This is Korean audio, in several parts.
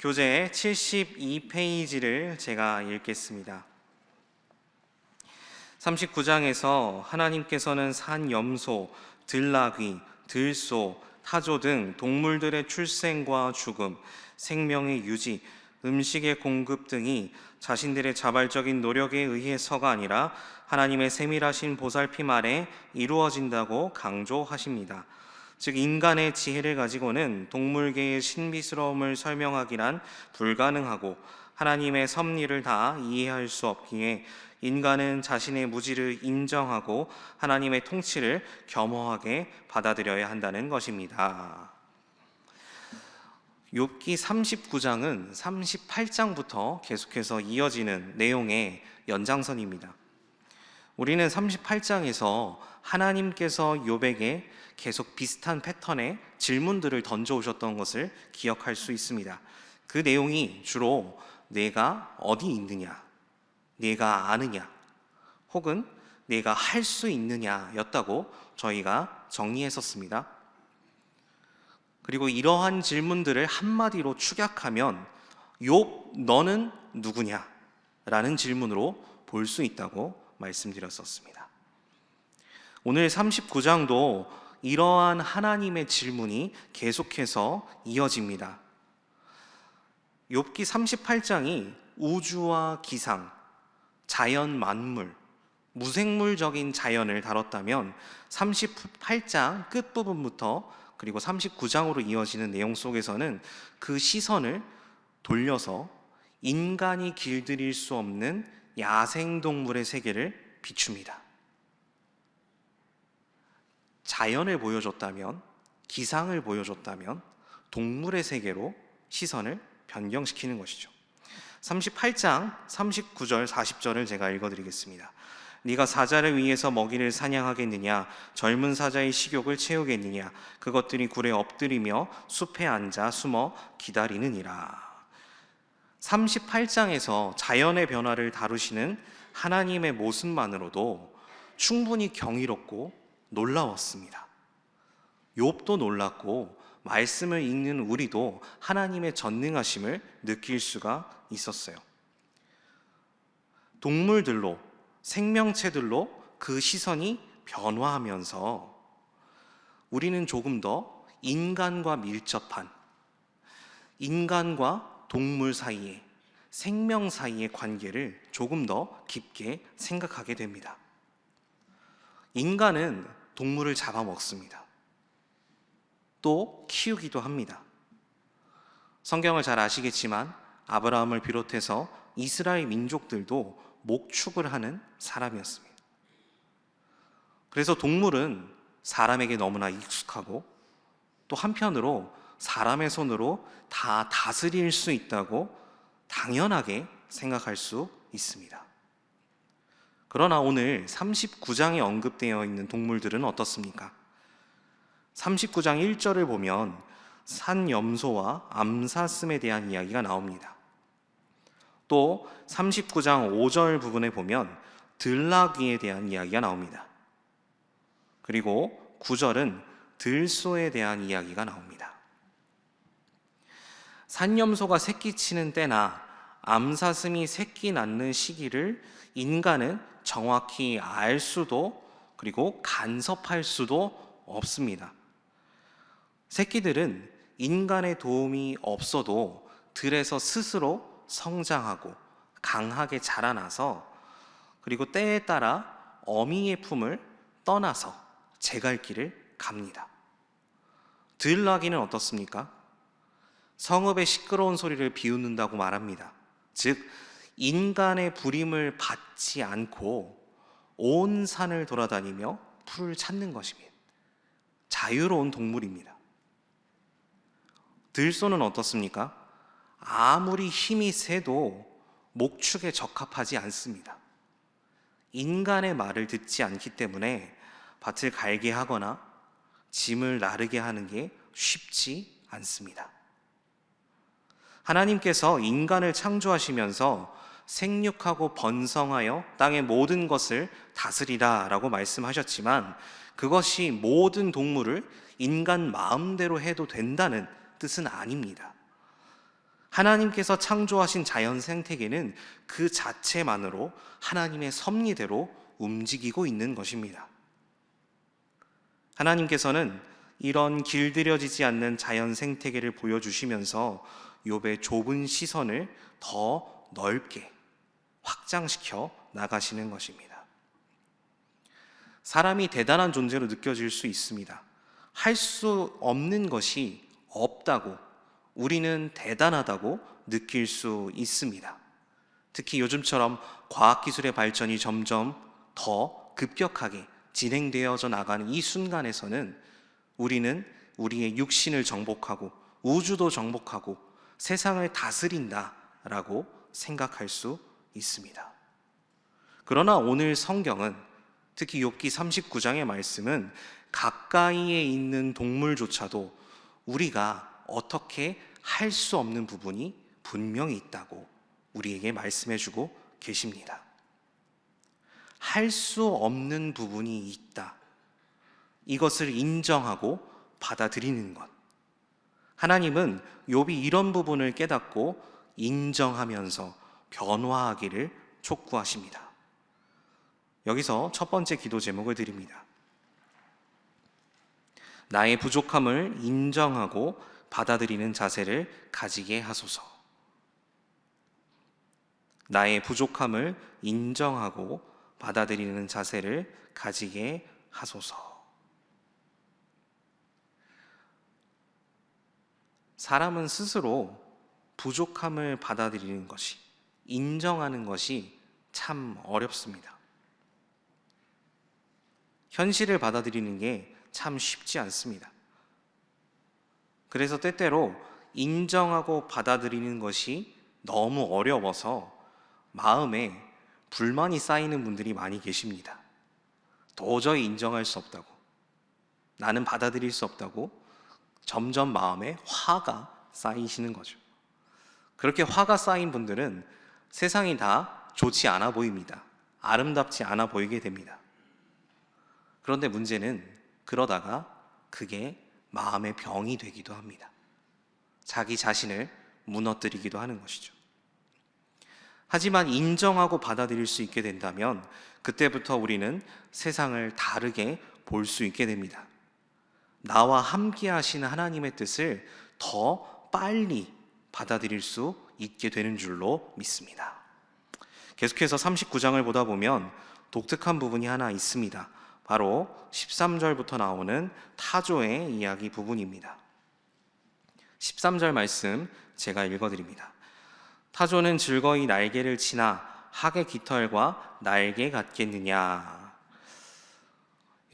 교재 72페이지를 제가 읽겠습니다. 39장에서 하나님께서는 산 염소, 들나귀, 들소, 타조 등 동물들의 출생과 죽음, 생명의 유지, 음식의 공급 등이 자신들의 자발적인 노력에 의해서가 아니라 하나님의 세밀하신 보살핌 아래 이루어진다고 강조하십니다. 즉 인간의 지혜를 가지고는 동물계의 신비스러움을 설명하기란 불가능하고 하나님의 섭리를 다 이해할 수 없기에 인간은 자신의 무지를 인정하고 하나님의 통치를 겸허하게 받아들여야 한다는 것입니다. 욥기 39장은 38장부터 계속해서 이어지는 내용의 연장선입니다. 우리는 38장에서 하나님께서 욥에게 계속 비슷한 패턴의 질문들을 던져오셨던 것을 기억할 수 있습니다. 그 내용이 주로 내가 어디 있느냐, 내가 아느냐, 혹은 내가 할 수 있느냐였다고 저희가 정리했었습니다. 그리고 이러한 질문들을 한마디로 축약하면 욥 너는 누구냐? 라는 질문으로 볼 수 있다고 말씀드렸었습니다. 오늘 39장도 이러한 하나님의 질문이 계속해서 이어집니다. 욥기 38장이 우주와 기상, 자연 만물, 무생물적인 자연을 다뤘다면 38장 끝부분부터 그리고 39장으로 이어지는 내용 속에서는 그 시선을 돌려서 인간이 길들일 수 없는 야생동물의 세계를 비춥니다. 자연을 보여줬다면, 기상을 보여줬다면 동물의 세계로 시선을 변경시키는 것이죠. 38장 39절 40절을 제가 읽어드리겠습니다. 네가 사자를 위해서 먹이를 사냥하겠느냐? 젊은 사자의 식욕을 채우겠느냐? 그것들이 굴에 엎드리며 숲에 앉아 숨어 기다리느니라. 38장에서 자연의 변화를 다루시는 하나님의 모습만으로도 충분히 경이롭고 놀라웠습니다. 욥도 놀랐고 말씀을 읽는 우리도 하나님의 전능하심을 느낄 수가 있었어요. 동물들로, 생명체들로 그 시선이 변화하면서 우리는 조금 더 인간과 밀접한, 인간과 동물 사이에, 생명 사이의 관계를 조금 더 깊게 생각하게 됩니다. 인간은 동물을 잡아먹습니다. 또 키우기도 합니다. 성경을 잘 아시겠지만 아브라함을 비롯해서 이스라엘 민족들도 목축을 하는 사람이었습니다. 그래서 동물은 사람에게 너무나 익숙하고 또 한편으로 사람의 손으로 다 다스릴 수 있다고 당연하게 생각할 수 있습니다. 그러나 오늘 39장에 언급되어 있는 동물들은 어떻습니까? 39장 1절을 보면 산염소와 암사슴에 대한 이야기가 나옵니다. 또 39장 5절 부분에 보면 들나귀에 대한 이야기가 나옵니다. 그리고 9절은 들소에 대한 이야기가 나옵니다. 산염소가 새끼치는 때나 암사슴이 새끼 낳는 시기를 인간은 정확히 알 수도 그리고 간섭할 수도 없습니다. 새끼들은 인간의 도움이 없어도 들에서 스스로 성장하고 강하게 자라나서 그리고 때에 따라 어미의 품을 떠나서 제 갈 길을 갑니다. 들나귀는 어떻습니까? 성읍의 시끄러운 소리를 비웃는다고 말합니다. 즉 인간의 부림을 받지 않고 온 산을 돌아다니며 풀을 찾는 것입니다. 자유로운 동물입니다. 들소는 어떻습니까? 아무리 힘이 세도 목축에 적합하지 않습니다. 인간의 말을 듣지 않기 때문에 밭을 갈게 하거나 짐을 나르게 하는 게 쉽지 않습니다. 하나님께서 인간을 창조하시면서 생육하고 번성하여 땅의 모든 것을 다스리라 라고 말씀하셨지만 그것이 모든 동물을 인간 마음대로 해도 된다는 뜻은 아닙니다. 하나님께서 창조하신 자연 생태계는 그 자체만으로 하나님의 섭리대로 움직이고 있는 것입니다. 하나님께서는 이런 길들여지지 않는 자연 생태계를 보여주시면서 욥의 좁은 시선을 더 넓게 확장시켜 나가시는 것입니다. 사람이 대단한 존재로 느껴질 수 있습니다. 할 수 없는 것이 없다고, 우리는 대단하다고 느낄 수 있습니다. 특히 요즘처럼 과학기술의 발전이 점점 더 급격하게 진행되어져 나가는 이 순간에서는 우리는 우리의 육신을 정복하고 우주도 정복하고 세상을 다스린다라고 생각할 수 있습니다. 그러나 오늘 성경은, 특히 욥기 39장의 말씀은 가까이에 있는 동물조차도 우리가 어떻게 할 수 없는 부분이 분명히 있다고 우리에게 말씀해주고 계십니다. 할 수 없는 부분이 있다. 이것을 인정하고 받아들이는 것. 하나님은 욥이 이런 부분을 깨닫고 인정하면서 변화하기를 촉구하십니다. 여기서 첫 번째 기도 제목을 드립니다. 나의 부족함을 인정하고 받아들이는 자세를 가지게 하소서. 나의 부족함을 인정하고 받아들이는 자세를 가지게 하소서. 사람은 스스로 부족함을 받아들이는 것이, 인정하는 것이 참 어렵습니다. 현실을 받아들이는 게 참 쉽지 않습니다. 그래서 때때로 인정하고 받아들이는 것이 너무 어려워서 마음에 불만이 쌓이는 분들이 많이 계십니다. 도저히 인정할 수 없다고, 나는 받아들일 수 없다고 점점 마음에 화가 쌓이시는 거죠. 그렇게 화가 쌓인 분들은 세상이 다 좋지 않아 보입니다. 아름답지 않아 보이게 됩니다. 그런데 문제는 그러다가 그게 마음의 병이 되기도 합니다. 자기 자신을 무너뜨리기도 하는 것이죠. 하지만 인정하고 받아들일 수 있게 된다면 그때부터 우리는 세상을 다르게 볼 수 있게 됩니다. 나와 함께 하시는 하나님의 뜻을 더 빨리 받아들일 수 있게 되는 줄로 믿습니다. 계속해서 39장을 보다 보면 독특한 부분이 하나 있습니다. 바로 13절부터 나오는 타조의 이야기 부분입니다. 13절 말씀 제가 읽어드립니다. 타조는 즐거이 날개를 치나 학의 깃털과 날개 같겠느냐.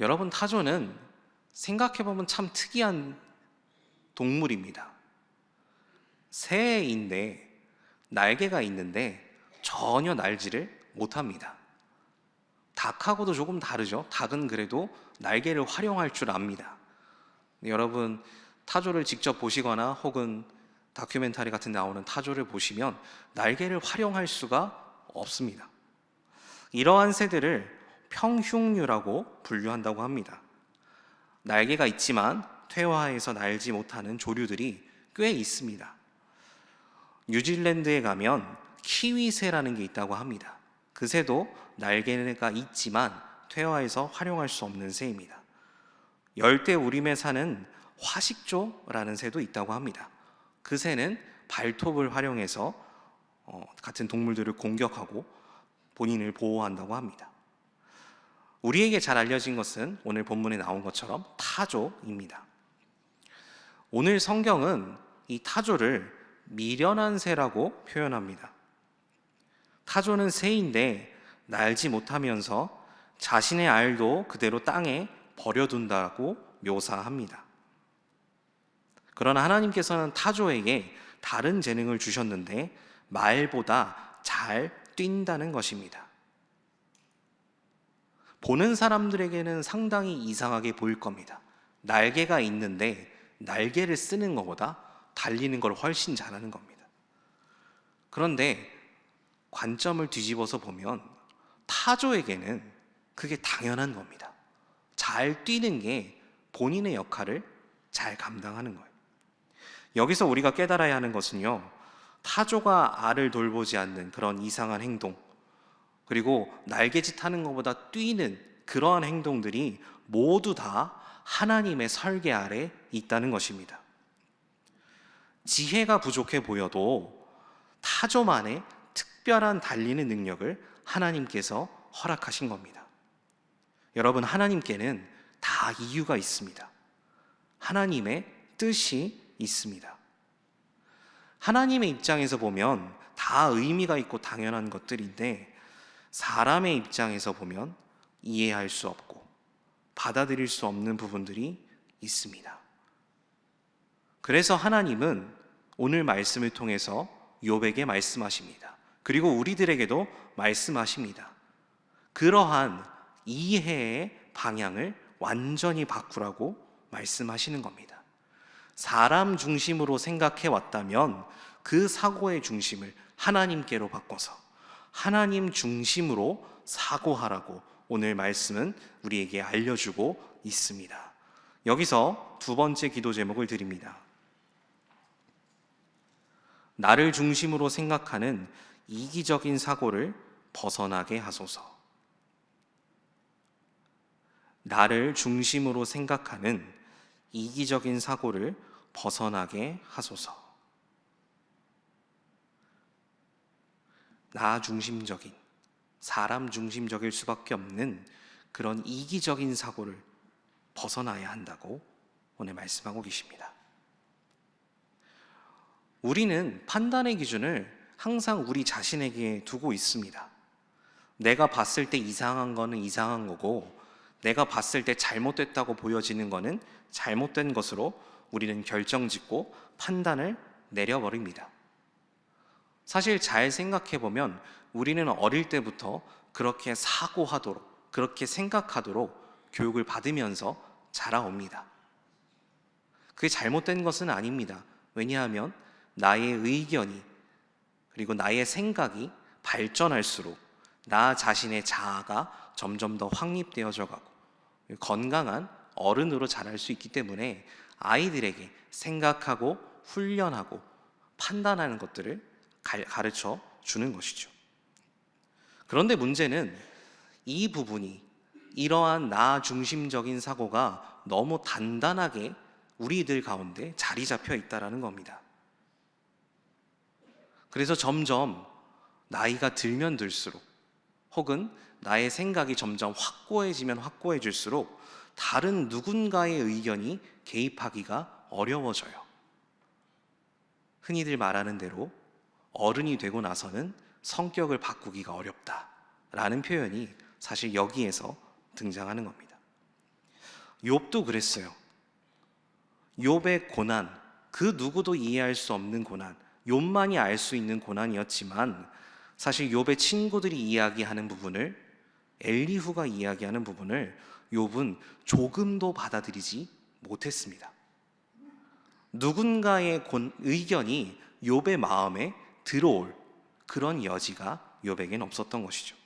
여러분, 타조는 생각해보면 참 특이한 동물입니다. 새인데 날개가 있는데 전혀 날지를 못합니다. 닭하고도 조금 다르죠. 닭은 그래도 날개를 활용할 줄 압니다. 여러분, 타조를 직접 보시거나 혹은 다큐멘터리 같은 데 나오는 타조를 보시면 날개를 활용할 수가 없습니다. 이러한 새들을 평흉류라고 분류한다고 합니다. 날개가 있지만 퇴화해서 날지 못하는 조류들이 꽤 있습니다. 뉴질랜드에 가면 키위새라는 게 있다고 합니다. 그 새도 날개가 있지만 퇴화해서 활용할 수 없는 새입니다. 열대우림에 사는 화식조라는 새도 있다고 합니다. 그 새는 발톱을 활용해서 같은 동물들을 공격하고 본인을 보호한다고 합니다. 우리에게 잘 알려진 것은 오늘 본문에 나온 것처럼 타조입니다. 오늘 성경은 이 타조를 미련한 새라고 표현합니다. 타조는 새인데 날지 못하면서 자신의 알도 그대로 땅에 버려둔다고 묘사합니다. 그러나 하나님께서는 타조에게 다른 재능을 주셨는데 말보다 잘 뛴다는 것입니다. 보는 사람들에게는 상당히 이상하게 보일 겁니다. 날개가 있는데 날개를 쓰는 것보다 달리는 걸 훨씬 잘하는 겁니다. 그런데 관점을 뒤집어서 보면 타조에게는 그게 당연한 겁니다. 잘 뛰는 게 본인의 역할을 잘 감당하는 거예요. 여기서 우리가 깨달아야 하는 것은요, 타조가 알을 돌보지 않는 그런 이상한 행동, 그리고 날개짓 하는 것보다 뛰는 그러한 행동들이 모두 다 하나님의 설계 아래 있다는 것입니다. 지혜가 부족해 보여도 타조만의 특별한 달리는 능력을 하나님께서 허락하신 겁니다. 여러분, 하나님께는 다 이유가 있습니다. 하나님의 뜻이 있습니다. 하나님의 입장에서 보면 다 의미가 있고 당연한 것들인데, 사람의 입장에서 보면 이해할 수 없고 받아들일 수 없는 부분들이 있습니다. 그래서 하나님은 오늘 말씀을 통해서 욥에게 말씀하십니다. 그리고 우리들에게도 말씀하십니다. 그러한 이해의 방향을 완전히 바꾸라고 말씀하시는 겁니다. 사람 중심으로 생각해 왔다면 그 사고의 중심을 하나님께로 바꿔서 하나님 중심으로 사고하라고 오늘 말씀은 우리에게 알려주고 있습니다. 여기서 두 번째 기도 제목을 드립니다. 나를 중심으로 생각하는 이기적인 사고를 벗어나게 하소서. 나를 중심으로 생각하는 이기적인 사고를 벗어나게 하소서. 나 중심적인, 사람 중심적일 수밖에 없는 그런 이기적인 사고를 벗어나야 한다고 오늘 말씀하고 계십니다. 우리는 판단의 기준을 항상 우리 자신에게 두고 있습니다. 내가 봤을 때 이상한 거는 이상한 거고, 내가 봤을 때 잘못됐다고 보여지는 거는 잘못된 것으로 우리는 결정짓고 판단을 내려버립니다. 사실 잘 생각해 보면 우리는 어릴 때부터 그렇게 사고하도록, 그렇게 생각하도록 교육을 받으면서 자라옵니다. 그게 잘못된 것은 아닙니다. 왜냐하면 나의 의견이, 그리고 나의 생각이 발전할수록 나 자신의 자아가 점점 더 확립되어져 가고 건강한 어른으로 자랄 수 있기 때문에 아이들에게 생각하고 훈련하고 판단하는 것들을 가르쳐 주는 것이죠. 그런데 문제는 이 부분이, 이러한 나 중심적인 사고가 너무 단단하게 우리들 가운데 자리 잡혀 있다라는 겁니다. 그래서 점점 나이가 들면 들수록, 혹은 나의 생각이 점점 확고해지면 확고해질수록 다른 누군가의 의견이 개입하기가 어려워져요. 흔히들 말하는 대로 어른이 되고 나서는 성격을 바꾸기가 어렵다라는 표현이 사실 여기에서 등장하는 겁니다. 욥도 그랬어요. 욥의 고난, 그 누구도 이해할 수 없는 고난, 욥만이 알 수 있는 고난이었지만 사실 욥의 친구들이 이야기하는 부분을, 엘리후가 이야기하는 부분을 욥은 조금도 받아들이지 못했습니다. 누군가의 의견이 욥의 마음에 들어올 그런 여지가 욥에겐 없었던 것이죠.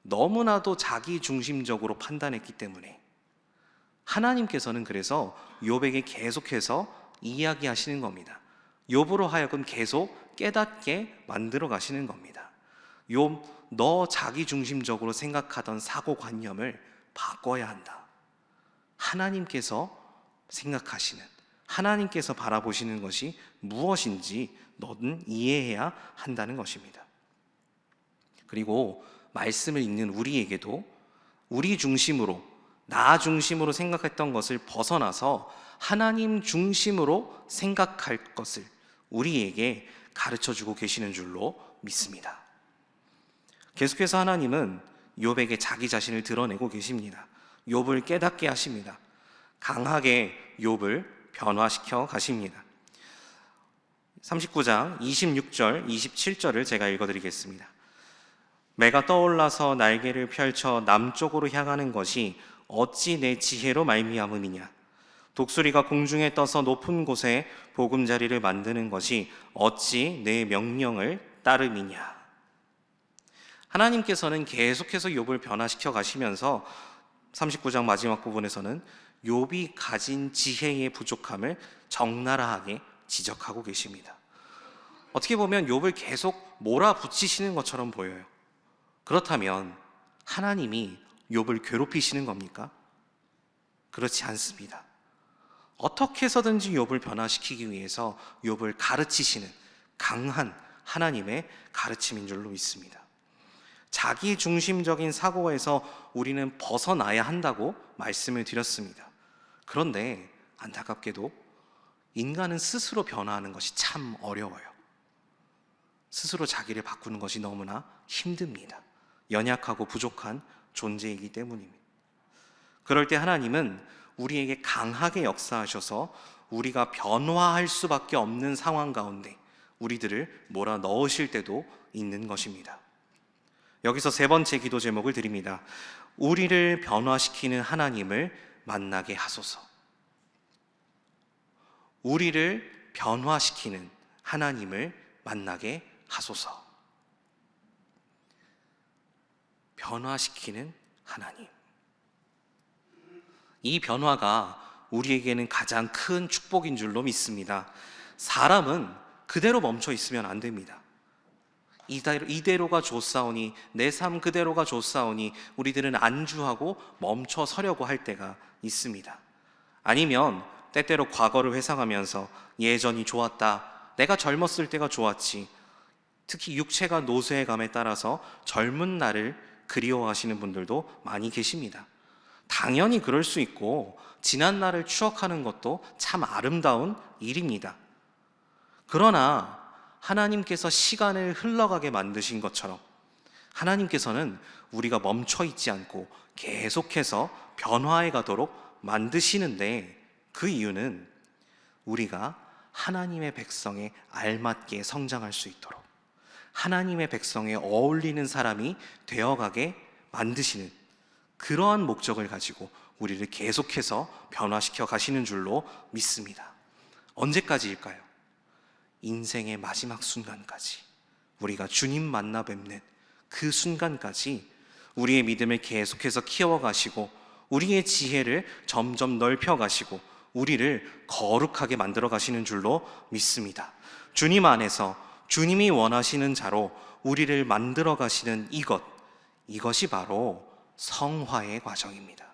너무나도 자기 중심적으로 판단했기 때문에 하나님께서는 그래서 욥에게 계속해서 이야기하시는 겁니다. 욥으로 하여금 계속 깨닫게 만들어 가시는 겁니다. 욥, 너 자기 중심적으로 생각하던 사고관념을 바꿔야 한다. 하나님께서 생각하시는, 하나님께서 바라보시는 것이 무엇인지 너는 이해해야 한다는 것입니다. 그리고 말씀을 읽는 우리에게도 우리 중심으로, 나 중심으로 생각했던 것을 벗어나서 하나님 중심으로 생각할 것을 우리에게 가르쳐주고 계시는 줄로 믿습니다. 계속해서 하나님은 욥에게 자기 자신을 드러내고 계십니다. 욥을 깨닫게 하십니다. 강하게 욥을 변화시켜 가십니다. 39장 26절, 27절을 제가 읽어드리겠습니다. 매가 떠올라서 날개를 펼쳐 남쪽으로 향하는 것이 어찌 내 지혜로 말미암음이냐. 독수리가 공중에 떠서 높은 곳에 보금자리를 만드는 것이 어찌 내 명령을 따름이냐. 하나님께서는 계속해서 욥을 변화시켜 가시면서 39장 마지막 부분에서는 욥이 가진 지혜의 부족함을 적나라하게 지적하고 계십니다. 어떻게 보면 욥을 계속 몰아붙이시는 것처럼 보여요. 그렇다면 하나님이 욥을 괴롭히시는 겁니까? 그렇지 않습니다. 어떻게 해서든지 욥을 변화시키기 위해서 욥을 가르치시는 강한 하나님의 가르침인 줄로 믿습니다. 자기 중심적인 사고에서 우리는 벗어나야 한다고 말씀을 드렸습니다. 그런데 안타깝게도 인간은 스스로 변화하는 것이 참 어려워요. 스스로 자기를 바꾸는 것이 너무나 힘듭니다. 연약하고 부족한 존재이기 때문입니다. 그럴 때 하나님은 우리에게 강하게 역사하셔서 우리가 변화할 수밖에 없는 상황 가운데 우리들을 몰아 넣으실 때도 있는 것입니다. 여기서 세 번째 기도 제목을 드립니다. 우리를 변화시키는 하나님을 만나게 하소서. 우리를 변화시키는 하나님을 만나게 하소서. 변화시키는 하나님. 이 변화가 우리에게는 가장 큰 축복인 줄로 믿습니다. 사람은 그대로 멈춰 있으면 안 됩니다. 이대로가 좋사오니, 내 삶 그대로가 좋사오니 우리들은 안주하고 멈춰 서려고 할 때가 있습니다. 아니면 때때로 과거를 회상하면서 예전이 좋았다, 내가 젊었을 때가 좋았지, 특히 육체가 노쇠감에 따라서 젊은 날을 그리워하시는 분들도 많이 계십니다. 당연히 그럴 수 있고 지난 날을 추억하는 것도 참 아름다운 일입니다. 그러나 하나님께서 시간을 흘러가게 만드신 것처럼 하나님께서는 우리가 멈춰 있지 않고 계속해서 변화해 가도록 만드시는데, 그 이유는 우리가 하나님의 백성에 알맞게 성장할 수 있도록 하나님의 백성에 어울리는 사람이 되어가게 만드시는 그러한 목적을 가지고 우리를 계속해서 변화시켜 가시는 줄로 믿습니다. 언제까지일까요? 인생의 마지막 순간까지, 우리가 주님 만나 뵙는 그 순간까지 우리의 믿음을 계속해서 키워가시고 우리의 지혜를 점점 넓혀가시고 우리를 거룩하게 만들어 가시는 줄로 믿습니다. 주님 안에서 주님이 원하시는 자로 우리를 만들어 가시는 이것이 바로 성화의 과정입니다.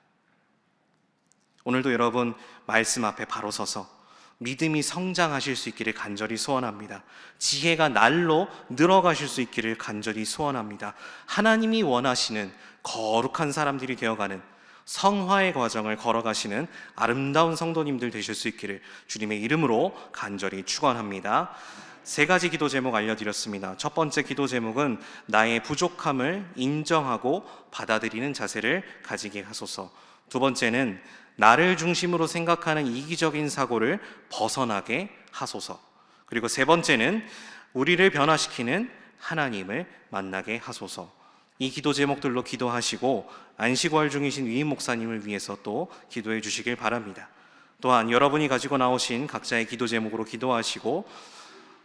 오늘도 여러분 말씀 앞에 바로 서서 믿음이 성장하실 수 있기를 간절히 소원합니다. 지혜가 날로 늘어가실 수 있기를 간절히 소원합니다. 하나님이 원하시는 거룩한 사람들이 되어가는 성화의 과정을 걸어가시는 아름다운 성도님들 되실 수 있기를 주님의 이름으로 간절히 축원합니다. 세 가지 기도 제목 알려드렸습니다. 첫 번째 기도 제목은 나의 부족함을 인정하고 받아들이는 자세를 가지게 하소서. 두 번째는 나를 중심으로 생각하는 이기적인 사고를 벗어나게 하소서. 그리고 세 번째는 우리를 변화시키는 하나님을 만나게 하소서. 이 기도 제목들로 기도하시고 안식월 중이신 위임 목사님을 위해서 또 기도해 주시길 바랍니다. 또한 여러분이 가지고 나오신 각자의 기도 제목으로 기도하시고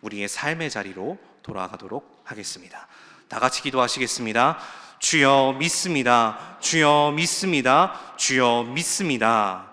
우리의 삶의 자리로 돌아가도록 하겠습니다. 다 같이 기도하시겠습니다. 주여 믿습니다. 주여 믿습니다. 주여 믿습니다.